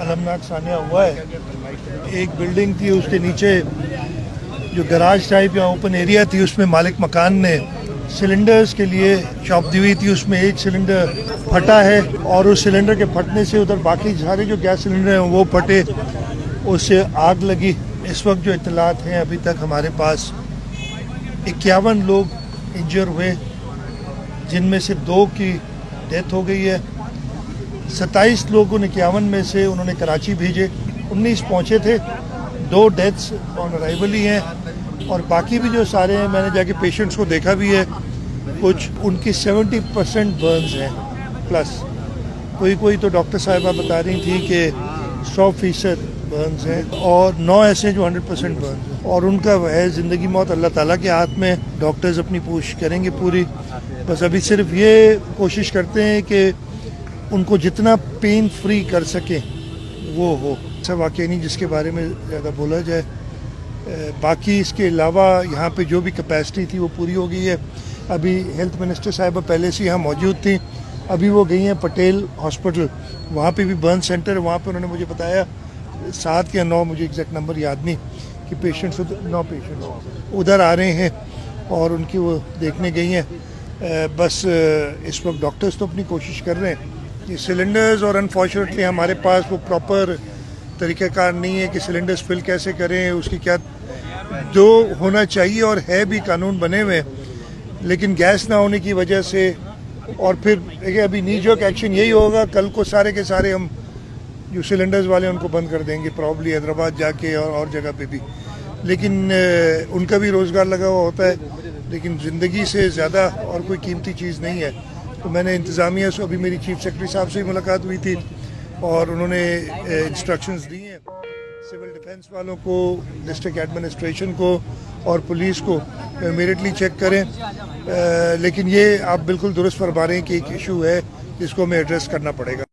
अलमनाक सानिया हुआ है। एक बिल्डिंग थी, उसके नीचे जो गराज टाइप या ओपन एरिया थी, उसमें मालिक मकान ने सिलेंडर्स के लिए शॉप दी हुई थी। उसमें एक सिलेंडर फटा है और उस सिलेंडर के फटने से उधर बाकी सारे जो गैस सिलेंडर हैं वो फटे, उससे आग लगी। इस वक्त जो इत्तलात हैं अभी तक हमारे पास 51 लोग इंजर हुए, जिनमें से 2 की डेथ हो गई है। 27 लोगों ने 51 में से उन्होंने कराची भेजे, 19 पहुंचे थे, 2 डेथ्स ऑन अराइवल ही हैं और बाकी भी जो सारे हैं, मैंने जाके पेशेंट्स को देखा भी है, कुछ उनकी 70% बर्न्स हैं प्लस। कोई तो डॉक्टर साहिबा बता रही थी कि 100% बर्न्स हैं और 9 ऐसे जो 100% बर्न्स हैं और उनका है ज़िंदगी मौत अल्लाह ताला के हाथ में। डॉक्टर्स अपनी कोशिश करेंगे पूरी, बस अभी सिर्फ ये कोशिश करते हैं कि उनको जितना पेन फ्री कर सकें वो हो। ऐसा वाक़ई नहीं जिसके बारे में ज़्यादा बोला जाए। बाकी इसके अलावा यहाँ पे जो भी कैपेसिटी थी वो पूरी हो गई है। अभी हेल्थ मिनिस्टर साहिबा पहले से यहाँ मौजूद थी, अभी वो गई हैं पटेल हॉस्पिटल, वहाँ पे भी बर्न सेंटर है। वहाँ पे उन्होंने मुझे बताया 7 या 9, मुझे एग्जैक्ट नंबर याद नहीं, कि पेशेंट्स 9 पेशेंट उधर आ रहे हैं और उनकी वो देखने गई हैं। बस इस वक्त डॉक्टर्स तो अपनी कोशिश कर रहे हैं कि सिलेंडर्स, और अनफॉर्चुनेटली हमारे पास वो प्रॉपर तरीक़ाकार नहीं है कि सिलेंडर्स फिल कैसे करें, उसकी क्या जो होना चाहिए और है भी कानून बने हुए, लेकिन गैस ना होने की वजह से। और फिर देखिए अभी नी जोक एक्शन यही होगा, कल को सारे के सारे हम जो सिलेंडर्स वाले उनको बंद कर देंगे, प्रॉब्ली हैदराबाद जाके और जगह पे भी, लेकिन उनका भी रोज़गार लगा हुआ होता है, लेकिन ज़िंदगी से ज़्यादा और कोई कीमती चीज़ नहीं है। तो मैंने इंतज़ामिया से, अभी मेरी चीफ सेक्रेटरी साहब से भी मुलाकात हुई थी और उन्होंने इंस्ट्रक्शंस दी हैं सिविल डिफेंस वालों को, डिस्ट्रिक्ट एडमिनिस्ट्रेशन को और पुलिस को इमीडिएटली चेक करें। लेकिन ये आप बिल्कुल दुरुस्त फरमा रहे हैं कि एक इशू है जिसको हमें एड्रेस करना पड़ेगा।